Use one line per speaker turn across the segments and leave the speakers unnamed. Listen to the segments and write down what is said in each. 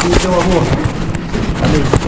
E seu amor? Amém.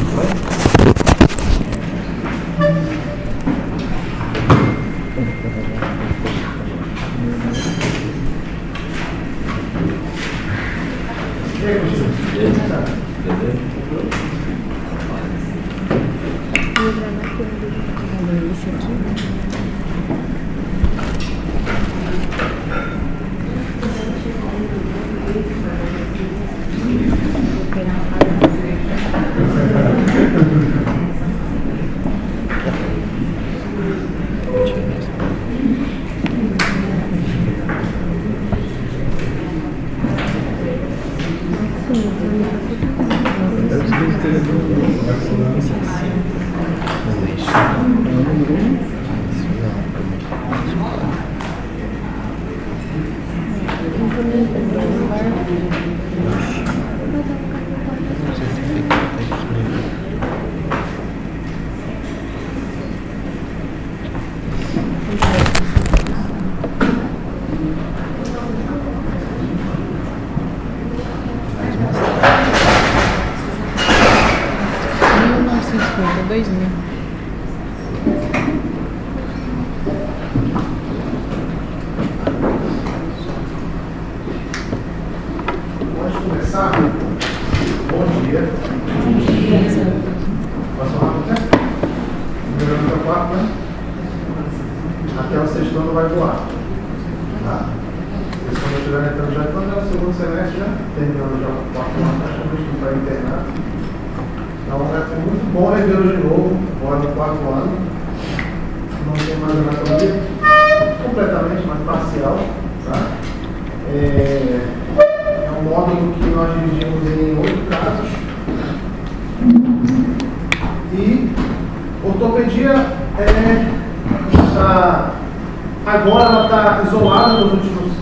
Agora ela está isolada nos últimos.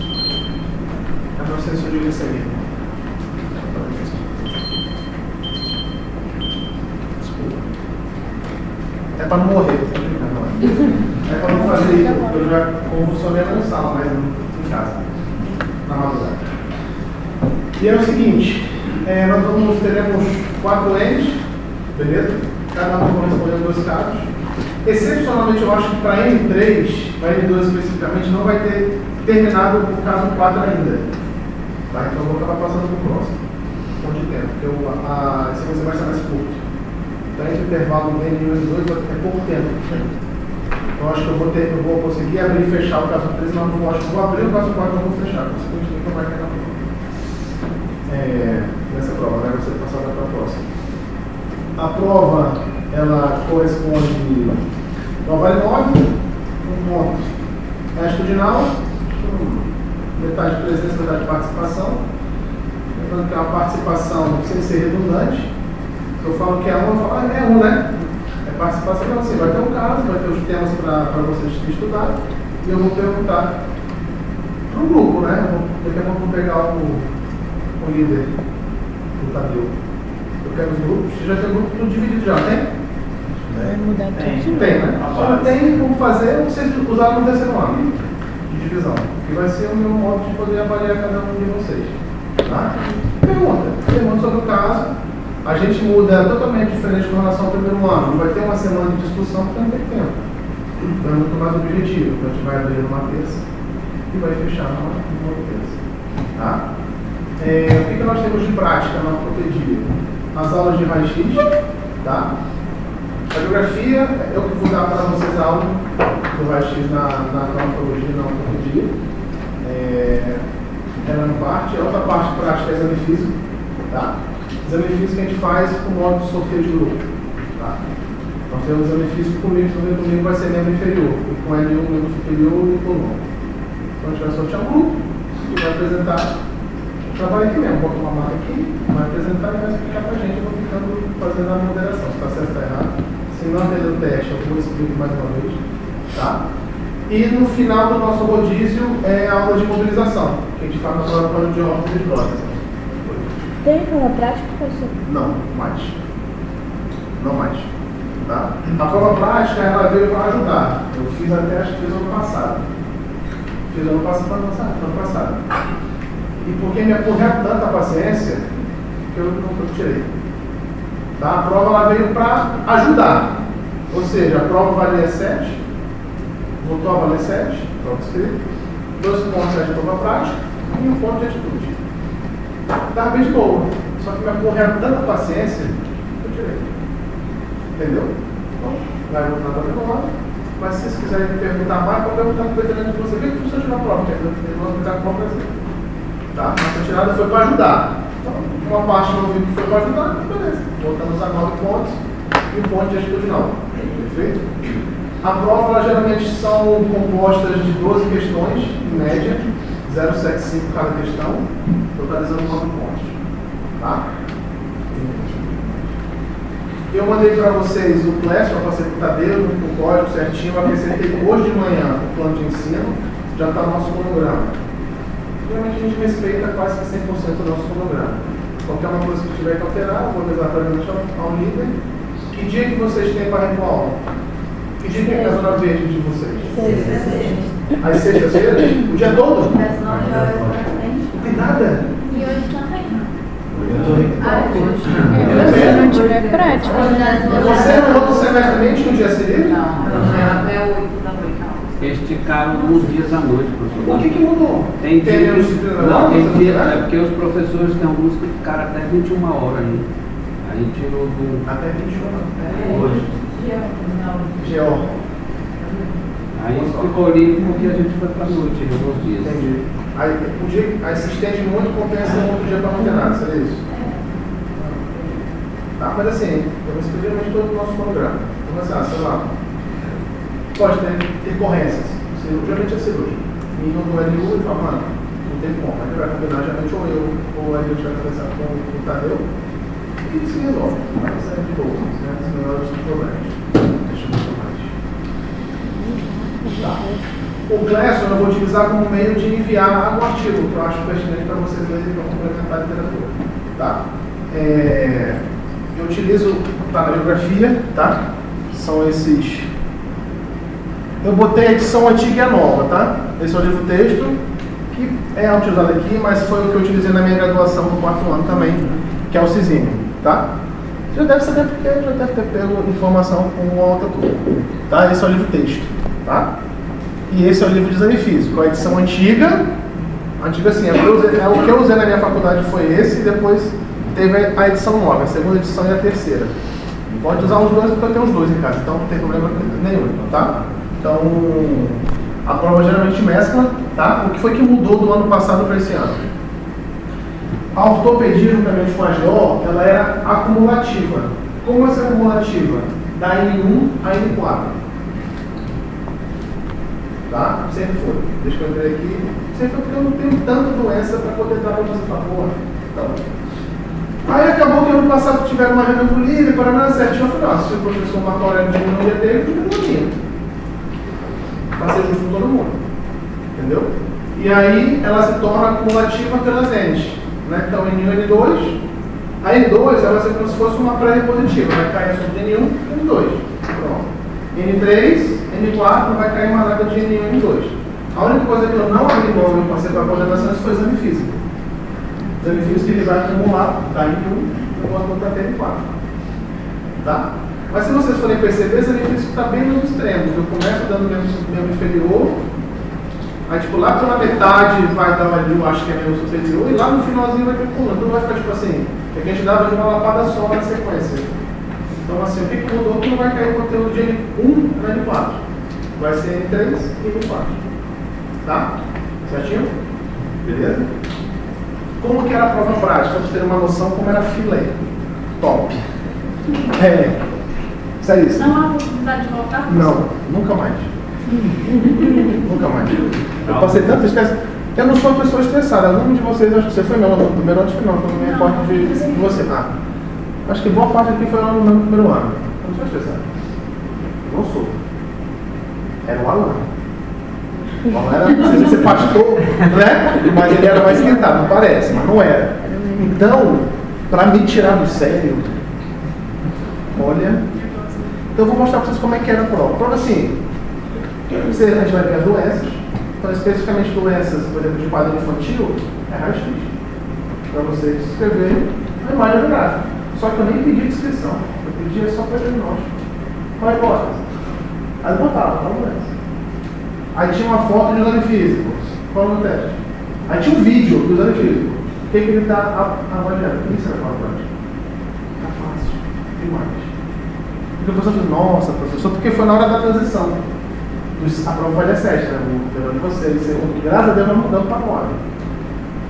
Eu não sei se eu digo isso aí. É para não morrer, tá brincando? É para não fazer isso. Eu já convulsionei na sala, mas não em casa. Na madrugada. E é o seguinte: nós teremos 4 N's, beleza? Cada um correspondendo a 2 casos. Excepcionalmente, eu acho que para N3, para N2 especificamente, não vai ter terminado o caso 4 ainda. Tá? Então eu vou acabar passando para o próximo. Ponto de tempo, porque a sequência vai ser mais curta. Então esse intervalo do N1 e N2 é pouco tempo. Então eu acho que eu vou conseguir abrir e fechar o caso 3, mas não acho que vou abrir o caso 4 e não vou fechar. Consequentemente, não vai ter na prova. Nessa prova, né? Vai ser passada para a próxima. A prova, ela corresponde ao vale 9, um ponto atitudinal, metade de presença, metade de participação. Lembrando que é uma participação sem ser redundante. Se eu falo que é 1, eu falo, é 1, né? É participação, então assim, vai ter um caso, vai ter os temas para vocês estudar, e eu vou perguntar para o grupo, né? Daqui a pouco eu vou pegar o líder do Tadeu. Eu quero os grupos. Você já tem o grupo tudo dividido já, tem?
Vai mudar tudo.
Tem, né? Já tem como fazer, vocês usaram no terceiro ano de divisão. Que vai ser o meu modo de poder avaliar cada um de vocês. Tá? Pergunta sobre o caso. A gente muda totalmente diferente com relação ao primeiro ano. Vai ter uma semana de discussão porque não tem tempo. Então é muito mais objetivo. Então a gente vai abrir numa terça e vai fechar numa outra terça. Tá? O que nós temos de prática na ortopedia? As aulas de raio-x, tá? A geografia, eu que vou dar para vocês a aula do raio-x na traumatologia e na ortopedia. Ela é uma parte, a outra parte prática é exame físico, tá? Exame físico a gente faz com modo de sorteio de grupo, tá? Nós temos exame físico comigo vai ser membro inferior, e com L1, membro superior e por 1. Então a gente vai sortear um grupo e vai apresentar. Trabalho aqui mesmo, bota uma marca aqui, vai apresentar e vai explicar pra gente. Eu vou ficando fazendo a moderação, se está certo ou está errado. Se não entender o teste, eu vou explicar mais uma vez, tá? E no final do nosso rodízio é a aula de mobilização, que a gente faz agora para o de óculos e de prótese.
Tem prova prática, professor?
Não mais. Não mais. Tá? A prova prática, ela veio para ajudar. Eu fiz até, acho que fiz ano passado. Fiz ano passado. E porque me aporreia tanta paciência, que eu não tirei. Tá? A prova ela veio para ajudar. Ou seja, a prova valia 7, voltou a valer 7, prova escrita, 2 pontos de prova prática e 1 ponto de atitude. Estava bem de boa, só que me ocorreu tanta paciência que eu tirei. Entendeu? Então, vai voltar para o lado. Mas se vocês quiserem me perguntar mais, pode perguntar completamente de você. O que você precisa tirar a prova? Porque eu vou explicar como fazer. Tá? Mas a tirada foi para ajudar. Então, uma parte não vi que foi para ajudar, beleza. Voltamos a 9 pontos e 1 ponto de atitude 9. Perfeito? A prova, elas geralmente são compostas de 12 questões, em média, 0,75 cada questão, totalizando 9 pontos. Tá? Eu mandei para vocês o Class, eu passei para o Tadeu, o código certinho, eu acrescentei hoje de manhã o plano de ensino, já está no nosso cronograma. Geralmente a gente respeita quase que 100% do nosso cronograma. Qualquer uma coisa que tiver que alterar, eu vou avisar para ao líder. Que dia que vocês têm para repor aula? Que dia que é a zona verde de vocês?
Sexta-feira.
Às sextas-feiras? O dia todo?
Das 9 horas para frente.
Não tem nada?
E hoje também.
Se não tiver prática.
Você no outro semestre nem tinha um dia seguinte?
Não, até 8 da noite.
Eles esticaram alguns dias à noite, professor.
O que mudou?
Tem dia,
menos disciplina
não, tem dia,
né?
é porque os professores têm alguns que ficaram até 21 horas aí. Aí tirou do.
Até 21 hoje. GO.
Aí ficou livre porque a gente foi pra noite alguns dias.
Entendi. Aí se estende muito, compensa um outro dia para não ter nada, seria isso? Tá, mas assim, eu escrevi realmente todo o nosso cronograma. Vamos começar, sei lá. Pode ter recorrências. Geralmente é cirúrgico. Menino do LU e fala, mano, não tem como. A gente vai combinar geralmente ou eu ou a gente vai conversar com o Tadeu e se resolve. Mas é de boa, né? Os melhores problemas. Deixa eu ver mais. Tá. O Classroom eu vou utilizar como meio de enviar um artigo, que eu acho pertinente para vocês lerem para complementar a literatura. Tá? Eu utilizo na bibliografia, tá? São esses. Eu botei a edição antiga e a nova, tá? Esse é o livro texto, que é utilizado aqui, mas foi o que eu utilizei na minha graduação no 4º ano também, que é o CISIM, tá? Você já deve saber porque já deve ter pego informação com a outra turma, tá? Esse é o livro texto, tá? E esse é o livro de exame físico, a edição antiga assim, o que eu usei na minha faculdade foi esse, e depois teve a edição nova, a segunda edição e a terceira. Pode usar os dois, porque eu tenho os dois em casa, então não tem problema nenhum, tá? Então, a prova geralmente mescla, tá? O que foi que mudou do ano passado para esse ano? A ortopedia, juntamente com a GO, ela era acumulativa. Como essa acumulativa? Da N1 a N4. Tá? Sempre foi. Deixa eu entrei aqui. Sempre foi porque eu não tenho tanta doença para poder dar para você falar, porra. Então. Aí acabou que ano passado tiveram uma reunião com o líder, para nada certinho. Eu falei, se o professor Marco Aurélio diminuía dele, diminui a minha. Para ser justo com todo mundo. Entendeu? E aí ela se torna acumulativa pelas N's. Né? Então, N1 e N2. A N2 ela vai ser como se fosse uma pré-repositiva. Vai cair sobre N1 e N2. Pronto. N3, N4 vai cair uma nada de N1 e N2. A única coisa que eu não abri mão e eu passei para a coordenação foi o exame físico. O exame físico ele vai acumular da N1 e eu vou botar até N4. Tá? Mas se vocês forem perceber, o exame físico está bem nos extremos. Eu começo dando membro inferior, aí tipo lá pela metade vai dar ali, eu acho que é membro superior, e lá no finalzinho vai ter pulando. Então vai ficar tipo assim, é que a gente dava de uma lapada só na sequência. Então assim, o que mudou que não vai cair o conteúdo de N1 na N4. Vai ser N3 e N4. Tá? Certinho? Beleza? Como que era a prova prática? Para vocês terem uma noção como era filé. Top. Isso é isso.
Não há possibilidade de voltar?
Não, nunca mais. Nunca mais. Eu passei tanta estresse. Eu não sou uma pessoa estressada. Algum de vocês, acho que você foi meu aluno no primeiro ano, acho que não, não me importa de você. Acho que boa parte aqui foi aluno no meu primeiro ano. Eu não sou estressado. Não sou. Era o Alan. O Alan era, não sei se ser pastor, né? Mas ele era mais esquentado, não parece, mas não era. Então, para me tirar do sério, olha. Então eu vou mostrar para vocês como é que era a prova. A prova assim, a gente vai ver as doenças. Então, especificamente doenças, por exemplo, de quadro infantil, é raio-x. Para vocês escreverem uma imagem gráfica. Só que eu nem pedi descrição, eu pedia só para diagnóstico. Qual é a hipótese? Aí botava, qual doença? Aí tinha uma foto de exame físico, qual é o teste? Aí tinha um vídeo do exame físico, o que ele está avaliando? O que você vai falar para gente? Tá fácil, demais. Porque a pessoa falou, nossa, professor, porque foi na hora da transição. A prova foi dia 7, né? O de vocês, graças a Deus, nós mudamos para 9.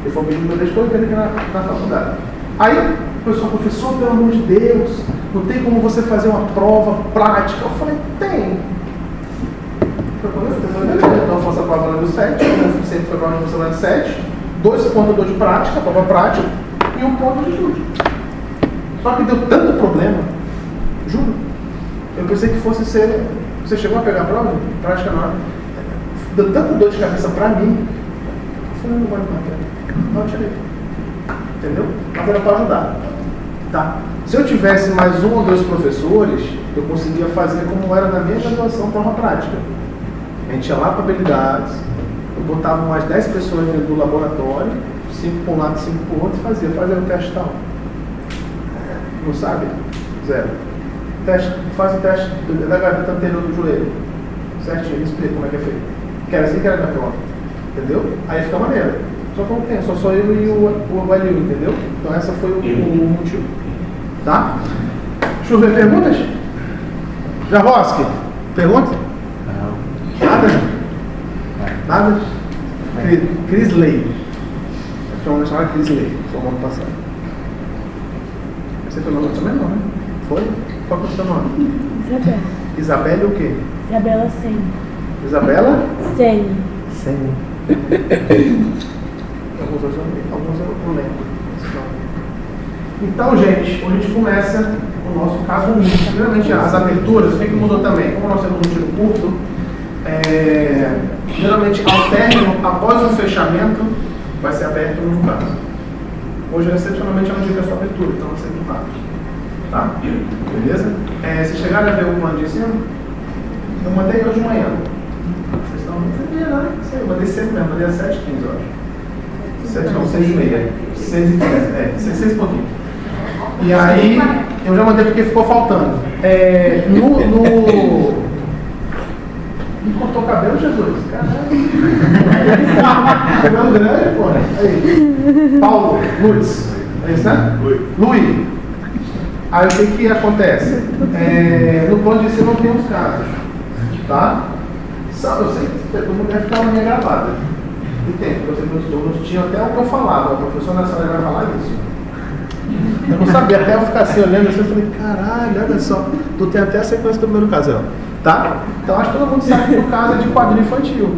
Ele foi pedindo meu desconto dele na faculdade. Aí, o pessoal, professor, pelo amor de Deus, não tem como você fazer uma prova prática? Eu falei, tem. Então, eu faço a prova lá do 7, sempre foi a prova de você lá do 7, 2 pontos de prática, prova prática, e 1 ponto de estudo. Só que deu tanto problema, juro. Eu pensei que fosse ser. Você chegou a pegar a prova? Prática não. Deu tanta dor de cabeça pra mim. Eu falei, não vai me bater. Não, eu tirei. Entendeu? Mas era para ajudar. Tá? Se eu tivesse mais 1 ou 2 professores, eu conseguia fazer como era na minha graduação, prova prática. A gente ia lá para habilidades, eu botava umas 10 pessoas dentro do laboratório, 5 para um lado, 5 para o outro, e fazia o teste tal. Não sabe? 0. Faz o teste da gaveta anterior do joelho. Certinho, me explica como é que é feito. Que era assim que era na prova. Entendeu? Aí fica maneiro. Só que não tem, só sou eu e o avalio, entendeu? Então essa foi o motivo. Tá? Deixa eu ver perguntas. Jarroski, pergunta? Não. Nada? Nada? Crisley. Vamos chamar Crisley. Foi o ano passado. Você foi o nome também não, né? Foi? Qual que é o seu nome?
Isabela.
Isabela o quê?
Isabela Sene.
Isabela?
Sene.
Sene. Alguns eu não lembro. Então, gente, hoje a gente começa o nosso caso único. Primeiramente, as aberturas, o que mudou também? Como nós temos um tiro curto, geralmente ao término, após o fechamento, vai ser aberto um novo caso. Hoje, excepcionalmente, é um dia que é só abertura, então vai ser muito rápido. Tá? Beleza? Vocês chegaram a ver o plano de ensino? Eu mandei hoje de manhã. Vocês estão né? Eu mandei sempre mesmo, mandei às 7h15, eu acho. 7 não, 6h30. 6h15, 6 e pouquinho. E aí, eu já mandei porque ficou faltando. Me cortou o cabelo, Jesus? Caralho. Cabelo grande, pô. Aí. Paulo, Luiz. É isso, né? Luiz. Aí o que acontece? No plano de ensino não tem os casos. Tá? Eu sei que todo mundo deve ficar uma linha gravada. E tem, porque meus turnos tinham até o que eu falava. O professor na sala vai falar isso. Eu não sabia, até eu ficar assim olhando assim, eu falei, caralho, olha só, tu tem até a sequência do primeiro caso, tá? Então acho que todo mundo sabe que o caso é de quadrilha infantil.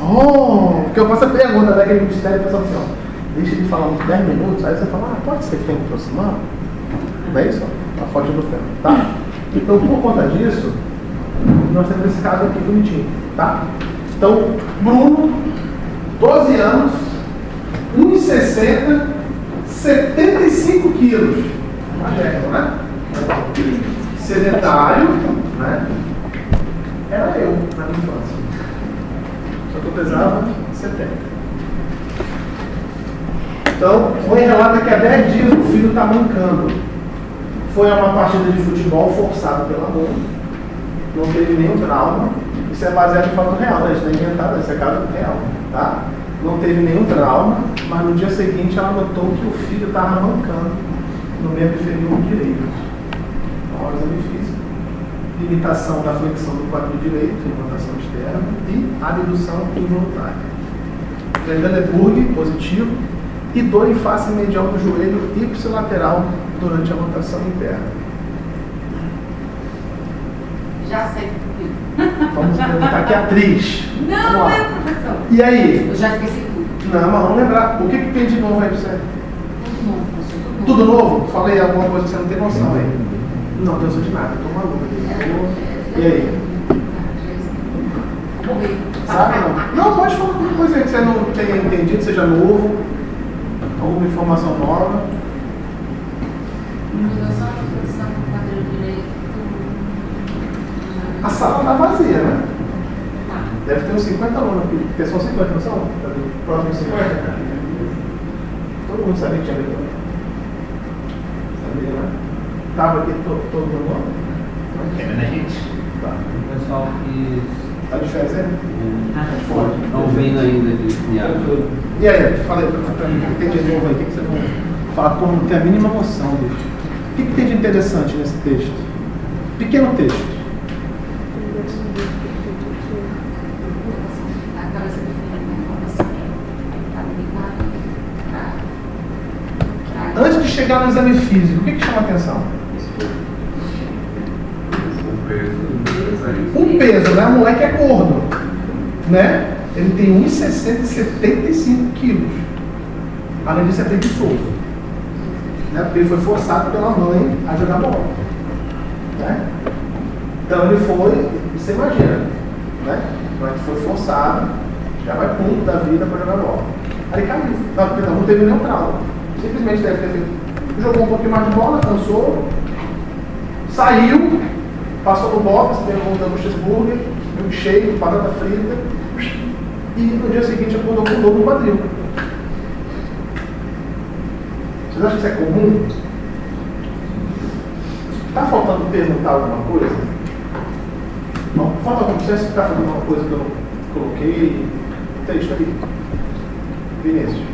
Oh, porque eu faço a pergunta daquele mistério e o pessoal assim, ó, deixa ele falar uns 10 minutos, aí você fala, pode ser fêmea aproximando? Não é isso? A foto do fêmea, tá? Então por conta disso, nós temos esse caso aqui bonitinho, tá? Então, Bruno, 12 anos, 1,60, 75 quilos. Magérrimo, né? Sedentário, né? Era eu na minha infância. Só que eu pesava 70. Então, foi relata que há 10 dias o filho está mancando. Foi a uma partida de futebol forçado pela mãe. Não teve nenhum trauma. Isso é baseado em fato real, né? Isso não é inventado, isso é caso real, tá? Não teve nenhum trauma, mas no dia seguinte ela notou que o filho estava mancando no membro inferior direito. Então, exame físico, limitação da flexão do quadril direito, levantação externa e abdução involuntária. Trendelenburg positivo e dor em face medial do joelho ipsilateral durante a rotação interna.
Já sei.
Vamos perguntar aqui a atriz.
Não, é, professor.
E aí?
Eu já esqueci tudo.
Não, mas vamos lembrar. O que tem de novo aí pra você?
Tudo novo, professor.
Tudo novo? Falei alguma coisa que você não tem noção aí. Não pensou de nada, tô maluco. E aí?
Morri.
Sabe não? Não, pode falar alguma coisa aí que você não tenha entendido, seja novo, alguma informação nova.
Mudança na posição do quadril direito.
A sala tá vazia, né? Deve ter uns 50 alunos aqui, porque são 50, não são? Próximo 50? Todo mundo sabia que tinha leitura. estava aqui todo mundo?
Ok, né, gente?
Tá.
O pessoal que
Tá de férias, né?
estão vindo ainda de viagem.
E aí, falei pra mim, o que tem de novo aí? O que você não fala? Pô, não tem a mínima noção, bicho. O que tem de interessante nesse texto? Pequeno texto.
A cabeça definindo a informação. Tá ligado?
Antes de chegar no exame físico, o que chama atenção? O peso, né? O moleque é gordo, né? Ele tem 1,60 e 75 quilos. Além disso, é preguiçoso. Né? Porque ele foi forçado pela mãe a jogar bola. Né? Então ele foi, você imagina, né? Mas foi forçado, já vai ponto da vida para jogar bola. Aí caiu. Não teve nenhum trauma. Simplesmente deve ter feito. Jogou um pouquinho mais de bola, cansou, saiu, passou no box, perguntando no cheeseburger, milkshake, batata frita, e no dia seguinte acordou com dor no quadril. Vocês acham que isso é comum? Está faltando perguntar alguma coisa? Não, falta alguma coisa? Está faltando alguma coisa que eu não coloquei? Texto ali. Vinícius.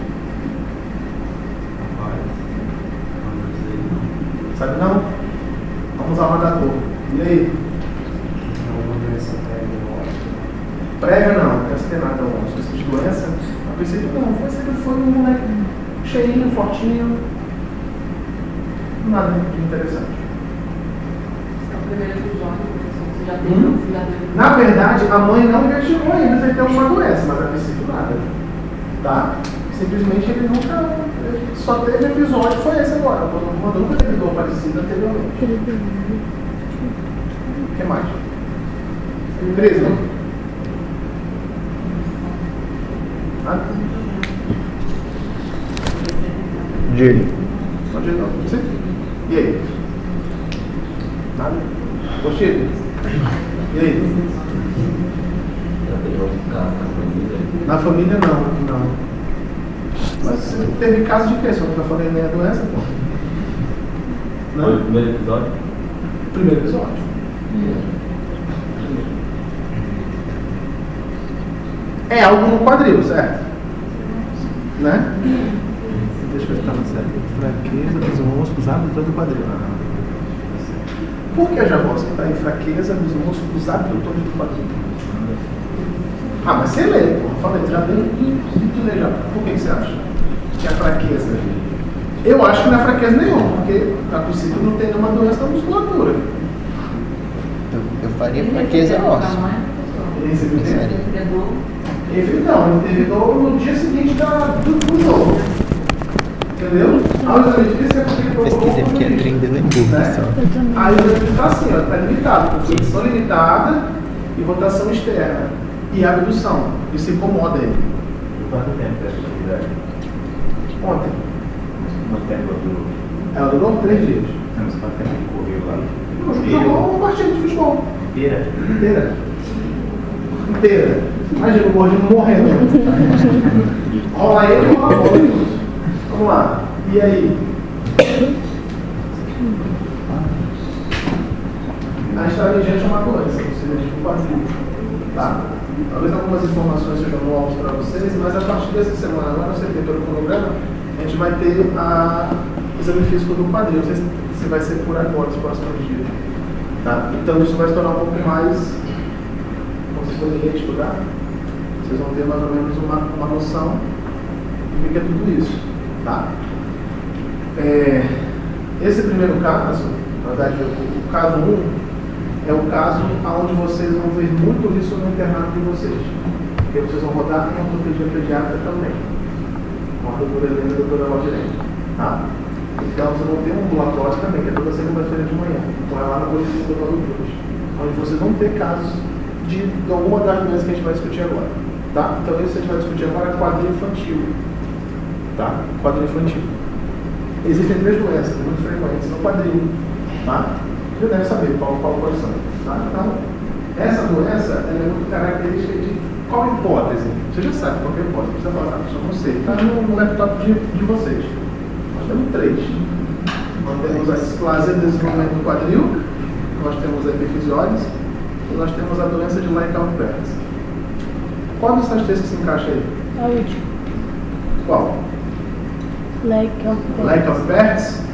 Sabe não? Vamos ao mandador. E aí? Prega não, não tem nada não. Se você de doença, a princípio não. Foi um moleque cheinho, fortinho. Nada de interessante.
Esse é o primeiro episódio, professor. Você já teve um filho.
Na verdade, a mãe não investigou ainda se ele tem alguma doença, mas a princípio nada. Tá? Simplesmente ele nunca. Ele só teve episódio, foi esse agora. Quando nunca teve dor parecida anteriormente. O que mais? 13, né? Diego. Pode ir, não. Você? E aí? Nada? Gostei? E aí? Na família não. Mas você teve caso de quê? Só que eu falei nem a doença, pô. Não?
Foi o primeiro episódio?
Primeiro episódio. É algo no quadril, certo? Né? Deixa eu ver se está certo. Fraqueza dos músculos abdutores do quadril. Por que a Javosca está em fraqueza dos músculos abdutores do quadril? Ah, mas você lê, porra. Falei, já lê e lê já. Por que você acha que é fraqueza? Eu acho que não é fraqueza nenhuma, porque a princípio não tem nenhuma doença da musculatura.
Eu faria fraqueza nossa.
Ele teve dor no dia seguinte do jogo. Entendeu? Aí o exame físico é porque
Pesquisei porque é treino de Lemburgo.
Aí o exame físico está assim, está limitado, com posição limitada e rotação externa. E abdução. Isso incomoda ele.
Quanto tempo essa atividade?
Ontem.
Quanto tempo durou?
Ela durou 3 dias.
Não, mas quanto tempo ele correu lá?
Jogou uma partida de futebol.
Inteira?
Inteira. Imagina o gordinho morrendo. Rola ele e rola a bola. Vamos lá. E aí? A estratégia é uma doença, ou seja, tipo quadril. Tá? Talvez algumas informações sejam novas para vocês, mas a partir dessa semana, agora você tem pelo cronograma, a gente vai ter o exame físico do quadril. Não sei se vai ser por agora, nos próximos dias. Tá? Então isso vai se tornar um pouco mais. Vocês poderem estudar, vocês vão ter mais ou menos uma noção do que é tudo isso. Tá? Esse primeiro caso, na verdade, o caso 1, é o caso onde vocês vão ver muito isso no internato de vocês. Porque vocês vão rodar em ortopedia pediátrica também. Com a doutora Helena e a doutora Valdirene. Tá? Então vocês vão ter um ambulatório também, que é toda segunda-feira de manhã. Então é lá na Polícia do Dr. Cruz. Onde vocês vão ter casos de alguma das doenças que a gente vai discutir agora. Tá? Então isso a gente vai discutir agora é quadril infantil. Tá? Quadril infantil. Existem 3 doenças muito frequentes no quadril. Tá? Você deve saber quais são. Tá? Então, essa doença ela é muito característica de qual hipótese? Você já sabe qual é a hipótese. Você fala, só não sei. Está no laptop de vocês. Nós temos 3. Nós temos a displasia de desenvolvimento do quadril, nós temos a epifisiólise e nós temos a doença de Laika-Pertz. Qual dessas três que se encaixa aí?
A última.
Qual?
Laika-Pertz.
Laika-Pertz?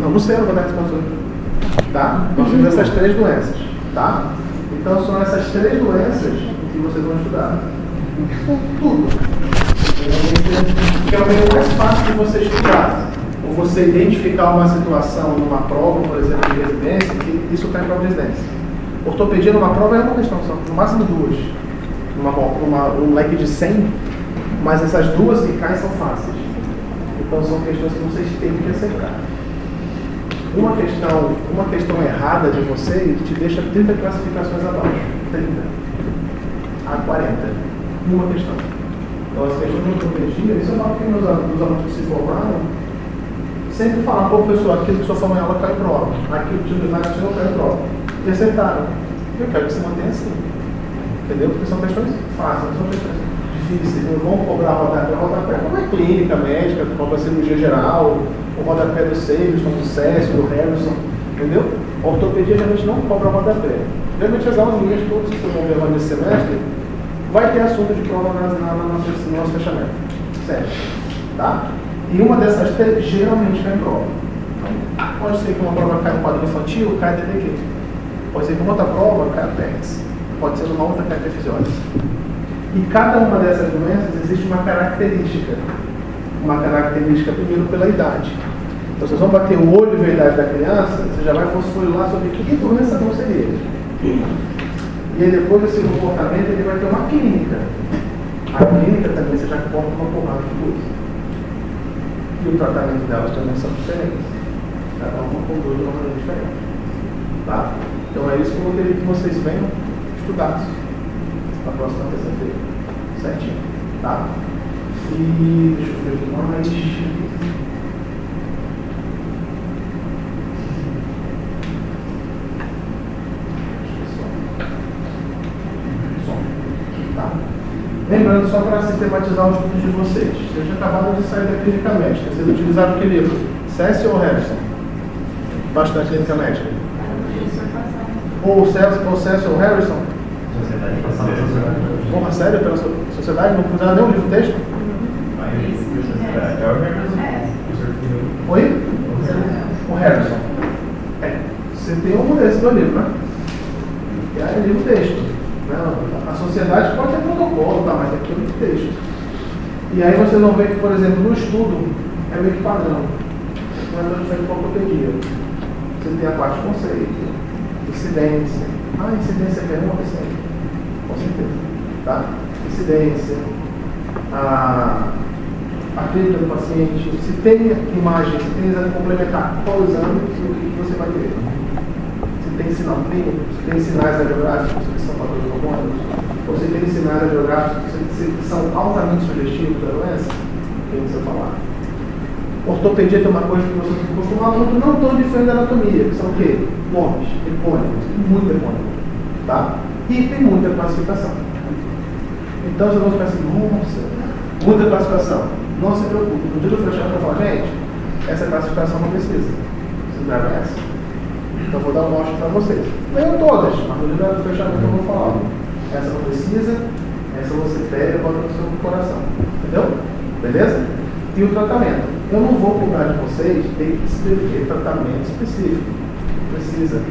Não sei, eu não vou dar resposta. Tá? Nós temos essas três doenças. Tá? Então são essas três doenças que vocês vão estudar. Tudo. Que é o meio mais fácil de você estudar. Ou você identificar uma situação numa prova, por exemplo, de residência, que isso cai para a residência. Ortopedia numa prova é uma questão, são no máximo duas. Um leque de 100, mas essas duas que caem são fáceis. Então são questões que vocês têm que acertar. Uma questão errada de vocês te deixa 30 classificações abaixo. 30 a 40. Uma questão. Então as questões de ortopedia, isso eu falo que meus alunos que se formaram sempre falam, pô, professor, aquilo que sua forma ela cai em prova, aquilo que o mais não cai em prova. E acertaram. Eu quero que se mantenha assim. Entendeu? Porque são questões fáceis, não são questões difíceis. Não vão cobrar rodapé. Rodapé como é clínica, médica, como é cirurgia geral, o rodapé do Seibson, do Césio, do Harrison. Entendeu? A ortopedia geralmente não cobra rodapé. Geralmente as aulas minhas, todas que vocês vão ver lá nesse semestre, vai ter assunto de prova no nosso fechamento. Sério. Tá? E uma dessas três geralmente cai em prova. Então, pode ser que uma prova caia no quadro infantil, caia DDQ. Pode ser que uma outra prova caia PEX. Pode ser uma outra caia epifisiólise. E cada uma dessas doenças existe uma característica. Uma característica primeiro pela idade. Então vocês vão bater o olho e ver a idade da criança, você já vai fosforilar sobre que doença não seria. E aí depois desse comportamento ele vai ter uma clínica. A clínica também você já comporta uma porrada de coisa. E o tratamento delas também são diferentes. Cada uma conduz de uma maneira diferente. Tá? Então é isso que eu vou querer que vocês venham estudados na próxima terça-feira. Certinho. Tá? E deixa eu ver o que mais. Lembrando, só para sistematizar os estudos de vocês, vocês já acabaram de sair da clínica médica. Vocês utilizaram que livro? Césio ou Harrison? Baixo da clínica médica. Ou Césio ou Harrison? Porra, sério? Pela sociedade? Não puderam nem um livro texto? Oi? O Harrison. Você tem um desse do livro, né? Que é livro texto. A sociedade pode ter protocolo, tá, mas aqui é muito texto. E aí vocês vão ver que, por exemplo, no estudo é meio que padrão. Não é tão diferente com a ortopedia. Você tem a parte de conceito, incidência. Incidência é pergunta, sim. Com certeza. Tá? Incidência, a clínica do paciente, se tem imagem, se tem exame complementar, qual exame, o que você vai ver. Tem sinal clínico, se tem sinais radiográficos que são fatores hormônicos, ou se tem sinais radiográficos que são altamente sugestivos da doença, tem que você falar. Ortopedia tem uma coisa que você tem que acostumar muito, não tão diferente da anatomia, que são o quê? Nomes, epônimos, muito epônimo. Tá? E tem muita classificação. Então vocês vão ficar assim, nossa, muita classificação. Não se preocupe, no dia do fechamento eu falo, gente, essa classificação não precisa. Vocês gravam essa? Então eu vou dar um mostra para vocês. Não todas, mas no dia do fechamento eu vou falar. Essa não precisa, essa você pega e bota no seu coração. Entendeu? Beleza? E o tratamento. Eu não vou cobrar de vocês, tem que escrever tratamento específico. Precisa.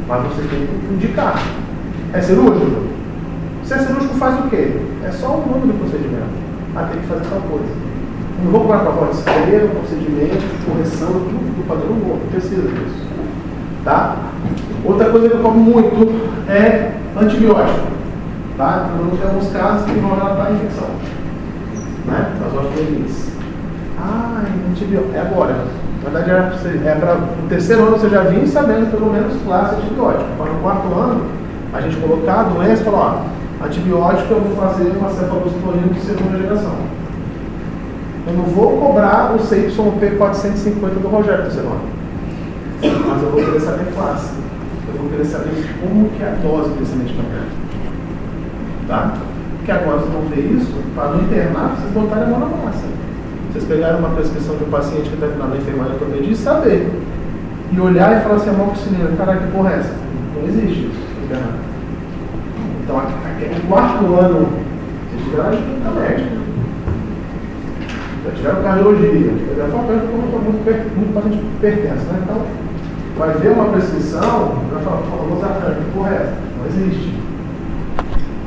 Mas você tem que indicar. É cirúrgico? Se é cirúrgico, faz o quê? É só o nome do procedimento. Tem que fazer tal coisa. Não vou cobrar para voz de escrever, o procedimento, correção, tudo do padrão, não vou. Precisa disso. Tá? Outra coisa que eu como muito é antibiótico. Tá? Então, tem alguns casos que vão relatar a infecção. Né? Nós vamos ter isso. Antibiótico. É agora. Na verdade, é para o terceiro ano você já vinha sabendo pelo menos classe de antibiótico. Para no quarto ano, a gente colocar a doença e falar: antibiótico eu vou fazer uma cefalosporina de segunda geração. Eu não vou cobrar o Seibson P450 do Rogério do terceiro ano. Mas eu vou querer saber classe. Eu vou querer saber como que é a dose desse medicamento. Tá? que agora vocês vão ver isso, para no internato, vocês botarem a mão na massa. Vocês pegarem uma prescrição de um paciente que está na enfermagem ortopedia e saber. E olhar e falar assim, amoxicilina, caralho, que porra é essa? Não existe isso no internato. Então, no quarto ano, vocês tiveram a junta médica. Já tiveram cardiologia. Já foi uma coisa muito bastante pertença, né? Então, vai ver uma prescrição, vai falar, vou usar que porra é essa? Não existe.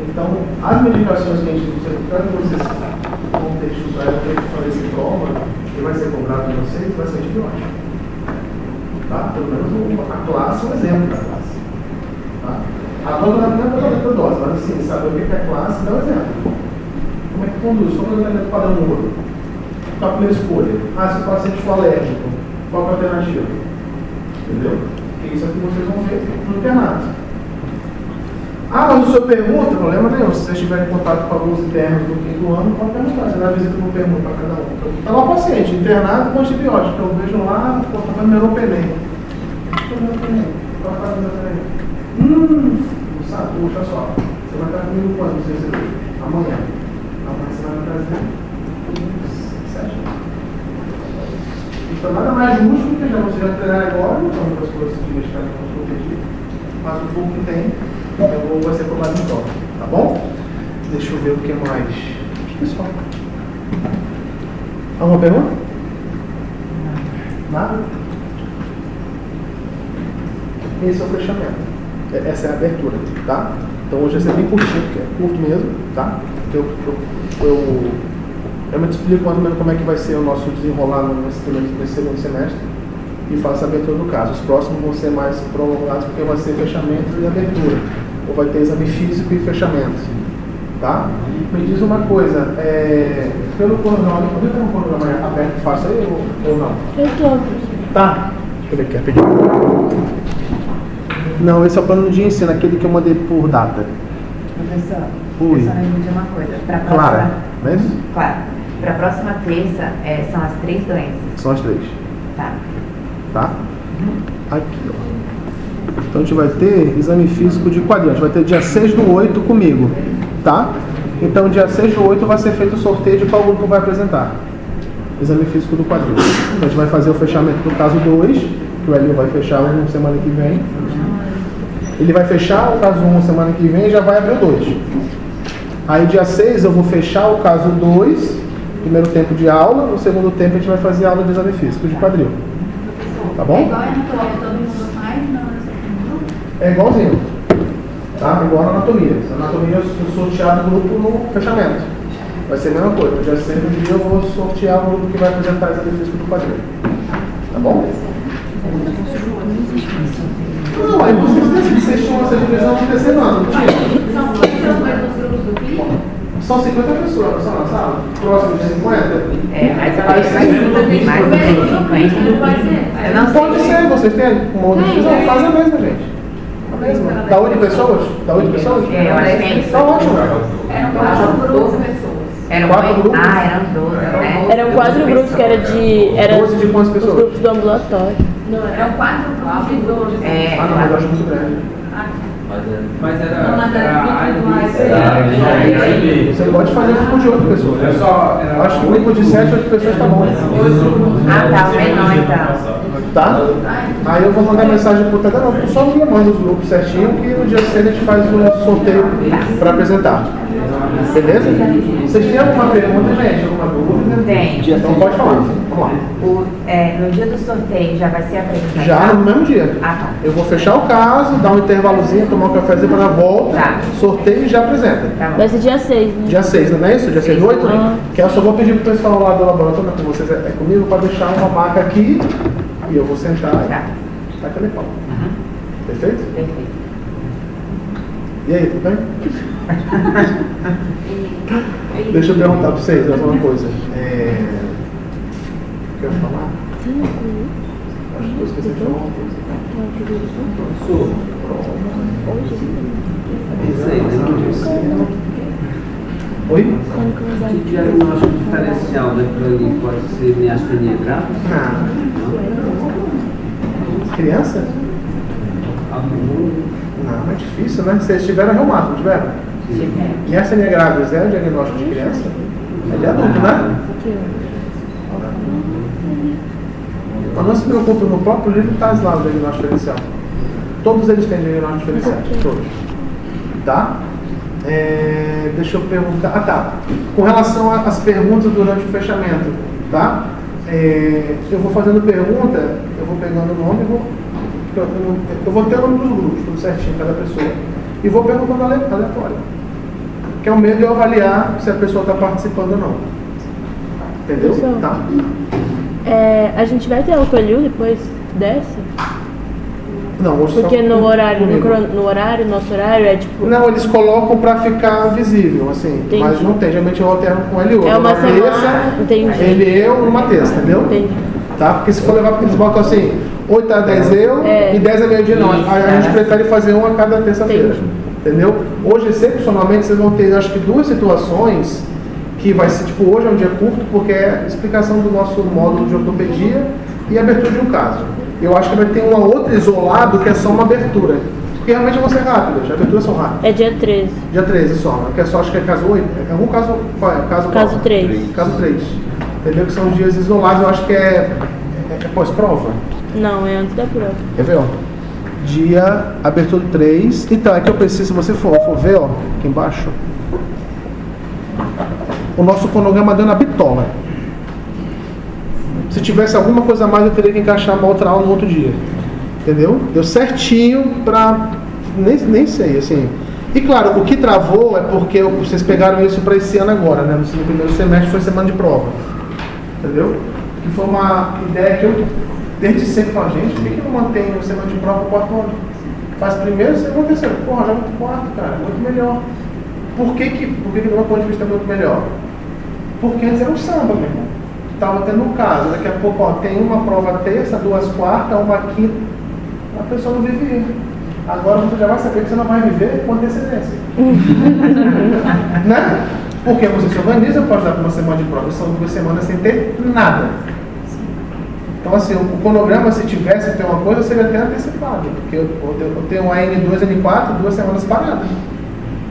Então, as medicações que a gente usa, para vocês vão ter que estudar, vão ter que fazer esse prova, que vai ser cobrado de vocês, vai ser antibiótico. Tá? Pelo menos a classe é um exemplo da classe. Tá? Agora não é para outra dose, mas assim, saber o que é a classe dá um exemplo. Como é que conduz? Só para o padrão número. Qual a primeira escolha? Se o paciente for alérgico, qual é a alternativa? Entendeu? Porque isso é o que vocês vão ver no internato. Mas o senhor pergunta, problema nenhum. Se vocês tiverem contato com alguns internos do quinto ano, pode perguntar. Você dá visita no pergunta para cada um. Está lá o paciente, internado com antibiótico. Eu vejo lá, está fazendo meropenem. Qual é a meropenem? Não sabe? Puxa só. Você vai estar comigo quando? Não sei se amanhã. Amanhã você vai me trazer 7 anos. Então nada mais justo do que você já treinar agora, não são muitas coisas que deixar protegidas. Mas o pouco que tem, vai ser cobrado em troca, tá bom? Deixa eu ver o que mais. Acho que é só. Alguma pergunta? Nada? Esse é o fechamento. Essa é a abertura, tá? Então hoje vai ser bem curtinho, porque é curto mesmo, tá? Eu me explico mais ou menos como é que vai ser o nosso desenrolar nesse segundo semestre e faço a abertura do caso. Os próximos vão ser mais prolongados porque vai ser fechamento e abertura. Ou vai ter exame físico e fechamento. Tá? Me diz uma coisa, pelo cronograma, pode ter um cronograma aberto fácil aí ou não?
Eu tô.
Tá. Deixa eu ver aqui, rapidinho. Não, esse é o plano de ensino, aquele que eu mandei por data.
Professor,
Ui.
eu só me dizer uma coisa.
Clara, não é isso?
Claro. Para a próxima terça, são as 3 doenças.
São as 3.
Tá.
Tá? Aqui, ó. Então a gente vai ter exame físico de quadril. A gente vai ter dia 6 do 8 comigo. Tá? Então dia 6 do 8 vai ser feito o sorteio de qual grupo vai apresentar. Exame físico do quadril. Então a gente vai fazer o fechamento do caso 2, que o Elio vai fechar na semana que vem. Ele vai fechar o caso 1 semana que vem e já vai abrir o 2. Aí dia 6 eu vou fechar o caso 2, primeiro tempo de aula, no segundo tempo a gente vai fazer aula de exame físico de quadril. Tá bom?
É igual a anatomia, todo mundo faz, não,
é igualzinho. Tá? Igual a anatomia. A anatomia eu sortear o grupo no fechamento. Vai ser a mesma coisa. No dia 6 do dia eu vou sortear o grupo que vai apresentar exame físico do quadril. Tá bom? Não, aí vocês tinham essa divisão no terceiro ano, não tinha?
São quantos grupos do PI?
São 50 pessoas, só na sala? Próximo de 50?
Mas eu acho que vai ser mais ou menos 50. Eu não sei.
Pode ser, vocês têm uma outra divisão, faz a mesma, gente. A mesma. Dá 8 pessoas? Dá 8 pessoas?
Eu acho que é isso.
Tá ótimo.
Eram 4 grupos de pessoas.
Eram
4 grupos?
eram 12, né?
Eram 4 grupos que era de. Era
12 de quantas
os
pessoas?
grupos do ambulatório.
Não, eram 4 grupos de 12.
Não, mas eu acho muito grande.
Mas
Você pode fazer um grupo de 8 pessoas. Eu acho que um grupo de 7, 8 pessoas tá bom.
Tá, menor então.
Tá? Aí eu vou mandar mensagem pro Tadeu, não, só me manda os grupos certinho que no dia 6 a gente faz um sorteio para apresentar. Beleza? Vocês têm alguma pergunta, gente? Alguma dúvida?
Tem.
Então pode falar. Vamos lá.
No dia do sorteio já vai ser apresentado?
Já no mesmo dia.
Ah, tá.
Eu vou fechar o caso, dar um intervalozinho, tomar um cafezinho para na volta,
Tá.
sorteio e já apresenta.
Tá bom.
Vai ser dia 6, né?
Dia 6, não é isso? Dia 6 do 8? Que eu só vou pedir pro pessoal lá do laboratório, com vocês é comigo, para deixar uma maca aqui e eu vou sentar e
Tá.
tá aquele pau. Perfeito?
Perfeito.
E aí, tudo bem? Deixa eu perguntar para vocês uma coisa. Quer falar? Acho que eu esqueci de falar uma coisa.
Isso aí, né?
Oi?
Que diagnóstico diferencial daquilo ali pode ser miastenia grave?
Criança? Não, é difícil, né? Vocês tiveram reumato, não tiveram? Yersinia gravis é o diagnóstico de criança? É de adulto, né? Mas não se preocupe, no próprio livro está lá o diagnóstico diferencial. Todos eles têm diagnóstico diferencial, todos. Tá? Deixa eu perguntar. Ah, tá. Com relação às perguntas durante o fechamento, tá? Eu vou fazendo pergunta, eu vou pegando o nome, eu vou ter o nome dos grupos, tudo certinho, cada pessoa. E vou perguntando aleatório. Que é o medo de eu avaliar se a pessoa está participando ou não. Entendeu?
Pessoal,
Tá?
a gente vai ter álcool depois dessa?
Não, hoje
Porque
só
no horário,
comigo.
nosso horário é tipo.
Não, eles colocam pra ficar visível, assim.
Entendi.
Mas não tem, geralmente eu alterno com ele e outro.
É uma semana.
terça,
Entendi.
ele eu, numa terça, entendeu?
Entendi.
Tá? Porque se for levar, porque eles botam assim, 8 a 10 eu e 10 a meio-dia não. Aí a gente prefere fazer um a cada terça-feira.
Entendi.
Entendeu? Hoje, excepcionalmente, vocês vão ter, acho que 2 situações que vai ser, tipo, hoje é um dia curto, porque é explicação do nosso módulo de ortopedia e abertura de um caso. Eu acho que vai ter uma outra isolado que é só uma abertura. Porque realmente vão ser rápidas, as aberturas são rápidas.
É dia 13.
Dia 13 só, que é só, acho que é caso 8. É algum caso, qual é? Caso
3.
Caso 3. Entendeu? Que são os dias isolados, eu acho que é pós-prova.
Não, é antes da prova.
Quer ver, ó? Dia, abertura 3. Então, é que eu preciso, se você for ver, ó, aqui embaixo, o nosso cronograma deu na bitola. Se tivesse alguma coisa a mais, eu teria que encaixar uma outra aula no outro dia. Entendeu? Deu certinho pra... Nem sei, assim. E claro, o que travou é porque vocês pegaram isso para esse ano agora, né? No primeiro semestre foi semana de prova. Entendeu? Que foi uma ideia que eu desde sempre falo, gente, por que eu não mantenho semana de prova pro quarto ano? Faz primeiro, segundo, terceiro. Porra, joga pro quarto, cara, muito melhor. Por que do meu ponto de vista é muito melhor? Porque antes era um samba, meu irmão. Tava tendo um caso, daqui a pouco, ó, tem uma prova terça, 2 quartas, uma quinta. A pessoa não vive. Agora você já vai saber que você não vai viver com antecedência. Né? Porque você se organiza, pode dar para uma semana de prova, são 2 semanas sem ter nada. Então, assim, o cronograma, se tivesse ter uma coisa, seria até antecipado. Porque eu tenho uma N2, N4, 2 semanas paradas.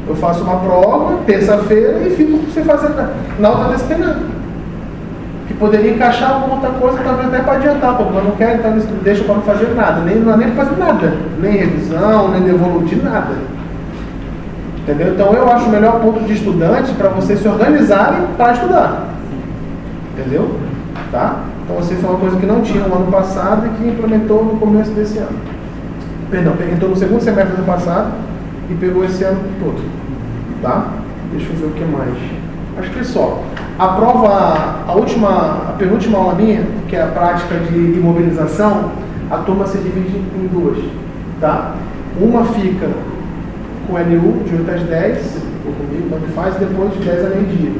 Eu faço uma prova, terça-feira, e fico sem fazer nada. Na outra vez penando. Que poderia encaixar alguma outra coisa, talvez até para adiantar, porque eu não quero, então eles deixam para não fazer nada. Não é nem para fazer nada. Nem revisão, nem devolutir, nada. Entendeu? Então eu acho o melhor ponto de estudante para vocês se organizarem para estudar. Entendeu? Tá? Então você foi uma coisa que não tinha no ano passado e que implementou no começo desse ano. Perdão, entrou no segundo semestre do ano passado e pegou esse ano todo. Tá? Deixa eu ver o que mais. Acho que é só. A prova, a penúltima aula minha, que é a prática de imobilização, a turma se divide em 2. Tá? Uma fica com LU de 8 às 10, ou comigo, tanto faz, e depois de 10 a meio-dia.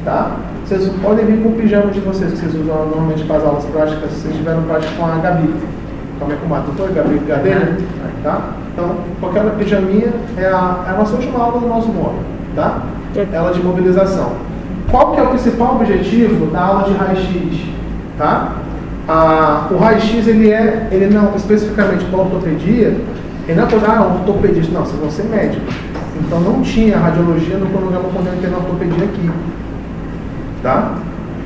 Tá? Vocês podem vir com o pijama de vocês, que vocês usam normalmente para as aulas práticas, se vocês tiveram prática com a Gabi. Como é que o mato foi? Gabi Gadeira? Tá? Então, qualquer pijaminha é a nossa última aula do nosso módulo. Tá? Ela de mobilização. Qual que é o principal objetivo da aula de raio-x? Tá? O raio-x, ele não, especificamente para ortopedia, ele não é para ortopedista, não, vocês vão ser médicos. Então não tinha radiologia no cronograma quando eu entrei na ortopedia aqui. Tá?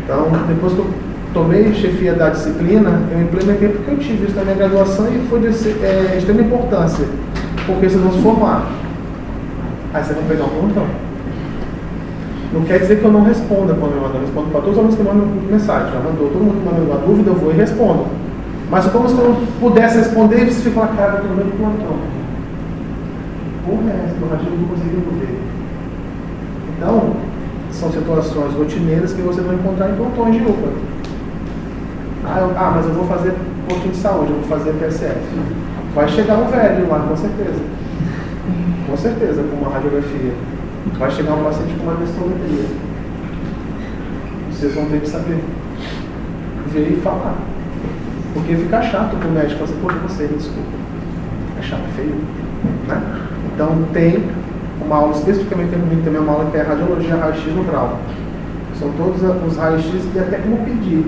Então, depois que eu tomei chefia da disciplina, eu implementei porque eu tive isso na minha graduação e foi de extrema importância, porque vocês vão se formar. Aí vocês vão pegar um plantão. Não quer dizer que eu não responda quando eu mando. Eu respondo para todos os alunos que mandam mensagem. Já mandou, todo mundo que manda uma dúvida, eu vou e respondo. Mas como se eu não pudesse responder, você fica lá, cara, eu estou no meio do plantão. Porra, é essa? Do radinho eu não consegui ver. Então, são situações rotineiras que vocês vão encontrar em plantões de UPA. Mas eu vou fazer um pouquinho de saúde, eu vou fazer PSF. Vai chegar um velho lá, com certeza. Com certeza, com uma radiografia. Vai chegar um paciente com uma densitometria. Vocês vão ter que saber. Ver e falar. Porque fica chato pro médico fazer, poxa, você, desculpa. É chato, é feio. Né? Então tem uma aula especificamente também uma aula que é radiologia raio-x no grau. São todos os raios-x e até como pedir.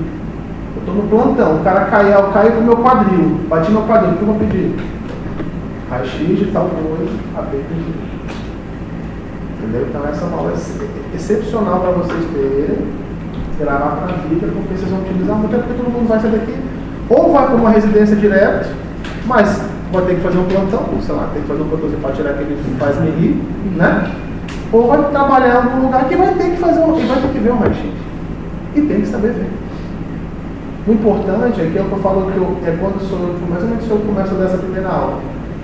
Eu estou no plantão, o cara caiu pro meu quadril, bati no quadril, o que eu vou pedir? Raio-x de tal coisa, AB pedido. Entendeu? Então essa é uma aula excepcional para vocês terem, gravar para a vida, porque vocês vão utilizar muito, porque todo mundo vai sair daqui, ou vai para uma residência direto, mas vai ter que fazer um plantão, sei lá, tem que fazer um plantão para tirar aquele faz MEI, né? Ou vai trabalhar em algum lugar que vai ter que fazer vai ter que ver um raio-x. E tem que saber ver. O importante é que é o que eu falo que é quando mais ou menos se eu começo dessa primeira aula,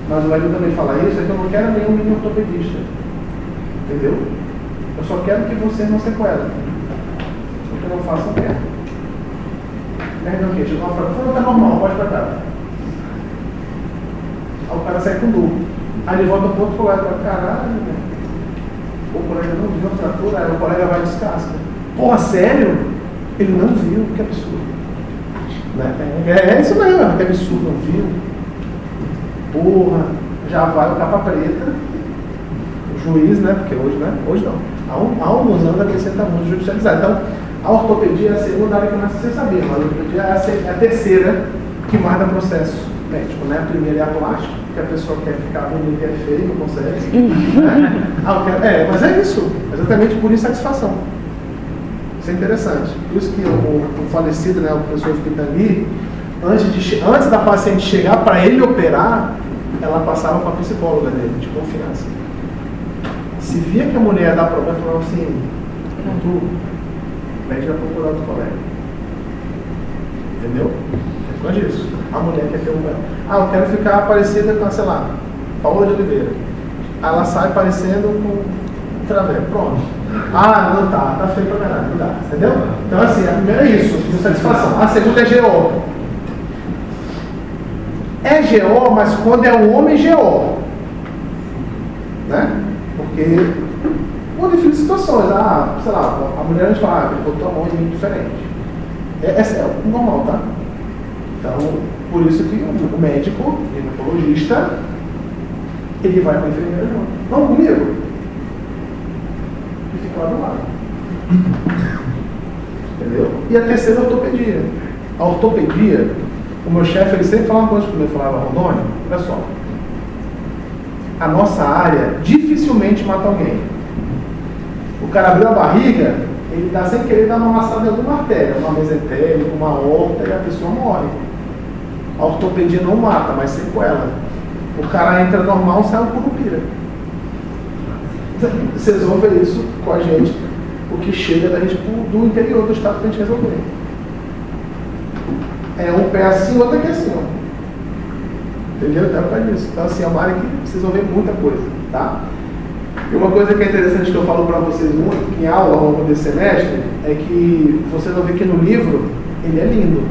mas o Edu também fala isso, é que eu não quero nenhum mini ortopedista. Entendeu? Eu só quero que você não sequela. O que eu não faço, eu quero. Perdão, o quê? Chegou uma frase, tá normal, pode pra cá. Aí o cara sai com dor. Aí ele volta pro outro lado e fala, caralho, né? O colega não viu a fratura, aí o colega vai e descasca. Porra, sério? Ele não viu, que absurdo. Né? É isso mesmo, que absurdo, não viu. Porra, já vai o capa preta, o juiz, né? Porque hoje, né? Hoje não. Há alguns anos acrescenta muito judicializado. Então, a ortopedia é a segunda área que mais você sabia, mas a ortopedia é a terceira que mais dá processo médico, né? A primeira é a plástica, que a pessoa quer ficar bonita e é feia, não consegue. Né? Mas é isso, exatamente por insatisfação. Isso é interessante. Por isso que o falecido, né, o professor Pitangui, antes da paciente chegar para ele operar, ela passava com a psicóloga dele, de confiança. Se via que a mulher dá problema, falava assim, tu pede a procurar outro colega. Entendeu? É por causa disso. A mulher quer ter eu quero ficar parecida com, sei lá, Paula de Oliveira. Ela sai parecendo com Traveco. Pronto. Não tá feio pra caralho, não dá. Entendeu? Então assim, a primeira é isso, insatisfação. A segunda é GO. É GO, mas quando é o homem GO. Né? Porque, por diferentes situações, sei lá, a mulher a gente fala, ele botou a mão em mim diferente. É o normal, tá? Então, por isso que o médico, o ginecologista, ele vai com a enfermeira junto. Vamos comigo? E fica lá do lado. Entendeu? E a terceira é a ortopedia. A ortopedia, o meu chefe, ele sempre falava uma coisa comigo, falava, Rondônio, olha só, a nossa área dificilmente mata alguém. O cara abriu a barriga, ele dá sem querer dar uma amassada em alguma artéria, uma mesentérica, uma aorta, e a pessoa morre. A ortopedia não mata, mas sequela. O cara entra normal, sai um curupira. Vocês vão ver isso com a gente, o que chega da gente do interior do estado para a gente resolver. É um pé assim, outro aqui assim, ó. Entendeu? Então é para isso. Então assim, é uma área que vocês vão ver muita coisa, tá? E uma coisa que é interessante que eu falo para vocês muito, em aula ao longo desse semestre, é que vocês vão ver que no livro, ele é lindo.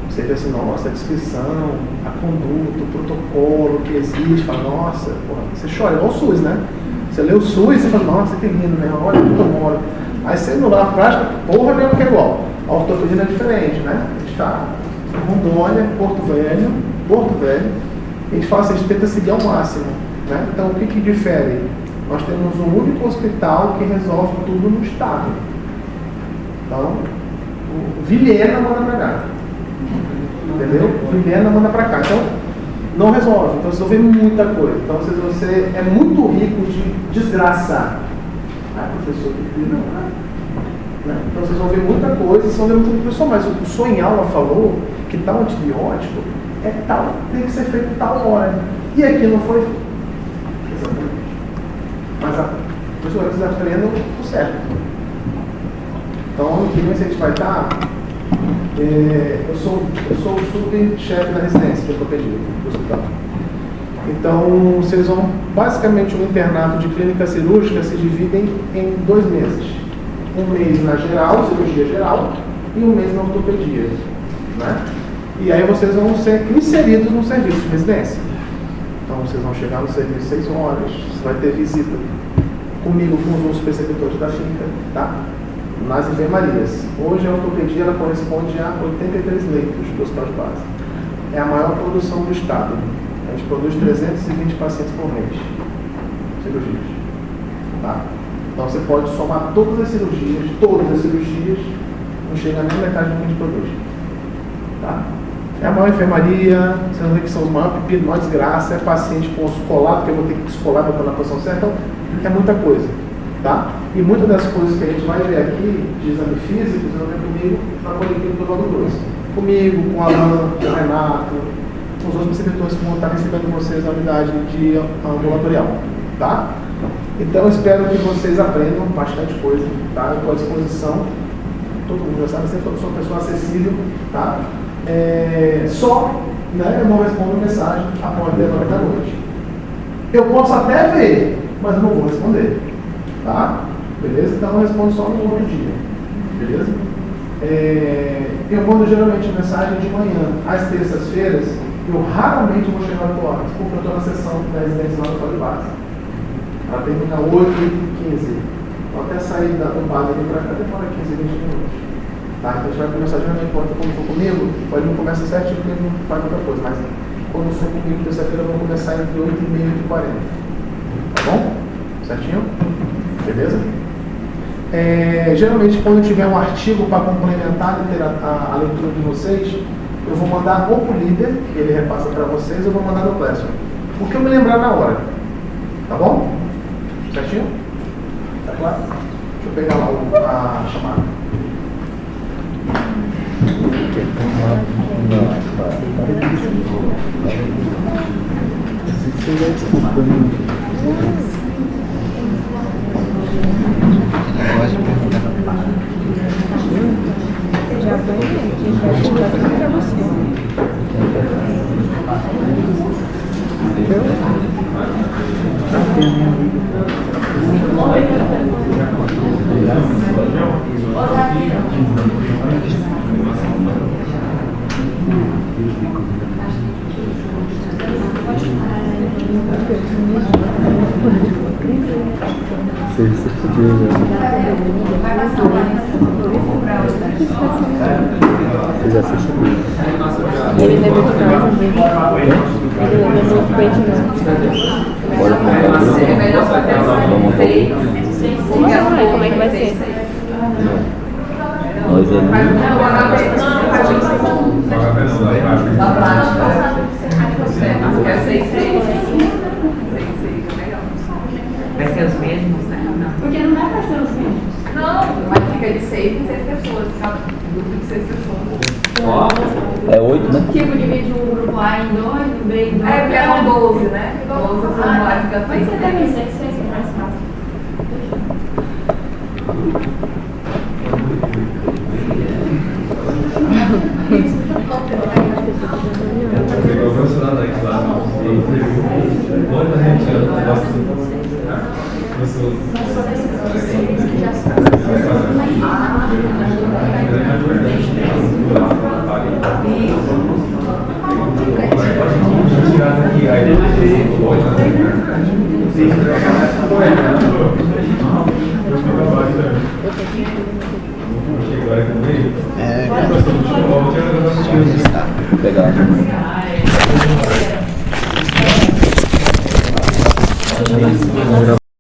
Você vê assim, nossa, a descrição, a conduta, o protocolo que existe, fala, nossa, porra, você chora, igual o SUS, né? Você lê o SUS e você fala, nossa, que lindo, né? Olha onde eu moro. Aí você não dá na prática, porra, mesmo que é igual. A ortopedia é diferente, né? A gente está em Rondônia, Porto Velho, a gente fala assim, a gente tenta seguir ao máximo, né? Então o que difere? Nós temos um único hospital que resolve tudo no estado. Então, o Vilhena manda para cá. Entendeu? Vilhena manda para cá. Então, não resolve. Então, vocês vão ver muita coisa. Então, você é muito rico de desgraçar. Professor, não, né? Então, vocês vão ver muita coisa, vocês vão ver muita coisa. Mas o senhor em aula falou que tal antibiótico é tal, tem que ser feito tal hora. E aqui não foi. Exatamente. Mas os professores aprendem o certo. Então, ano que vem, se a gente vai estar. Eu sou o subchefe da residência de ortopedia do hospital. Então, vocês vão. Basicamente, um internato de clínica cirúrgica se dividem em 2 meses. Um mês na geral, cirurgia geral, e um mês na ortopedia. Né? E aí vocês vão ser inseridos no serviço de residência. Então, vocês vão chegar no serviço 6 horas, você vai ter visita comigo, com os preceptores da finca, tá? Nas enfermarias. Hoje a ortopedia ela corresponde a 83 leitos do hospital de base. É a maior produção do estado. A gente produz 320 pacientes por mês. Cirurgias. Tá? Então você pode somar todas as cirurgias, não chega nem a metade do que a gente produz. Tá? É a maior enfermaria, vocês vão ver que são os maiores pepinos, maior desgraça, é paciente com osso colado, que eu vou ter que descolar para botar na posição certa. Então, é muita coisa, tá? E muitas das coisas que a gente vai ver aqui, de exame físico, eu venho comigo na coletiva do Valdo Grosso. Comigo, com o Alan, com o Renato, com os outros preceptores que vão estar recebendo vocês na unidade de ambulatorial, tá? Então, eu espero que vocês aprendam bastante coisa, tá? Eu estou à disposição, todo mundo já sabe, eu sempre sou uma pessoa acessível, tá? Só, né, eu não respondo mensagem após 10 horas da noite. Eu posso até ver, mas eu não vou responder, tá? Beleza? Então, eu respondo só no outro dia, beleza? Eu mando geralmente mensagem de manhã. Às terças-feiras, eu raramente vou chegar 8 horas, porque eu estou na sessão da residência lá no Sol de Base. Ela termina 8h15. Então, até sair do base ali para cá, demora 15, 20 minutos. Tá? Então, a gente vai começar geralmente quando for comigo, pode não começar certinho porque ele não faz outra coisa, mas quando for comigo, terça-feira, vamos começar entre 8h30 e 8h40. Tá bom? Certinho? Beleza? Geralmente, quando eu tiver um artigo para complementar a leitura de vocês, eu vou mandar ou para o líder, ele repassa para vocês, ou vou mandar no Classroom. O que eu me lembrar na hora. Tá bom? Certinho? Tá claro? Deixa eu pegar lá a chamada.
Eu gosto de perguntar.
Já vai, a gente vai explicar tudo pra você.
Você podia já. Você já assistiu?
Ele levou de nós também. Ele levou muito peito não.
Bora vamos montar
Como é que vai ser?
nós ali.
Vai ser os mesmos, né? Não.
Porque não dá pra ser os mesmos. Não, mas fica de 6 em 6 pessoas, cada grupo de 6 pessoas.
É 8, né?
Tipo, divide um grupo A em 2, um B em 2. É, porque eram 12, né? 12 você não vai ficar
Mas você deve ser que 6 é mais fácil.
Vou pegar.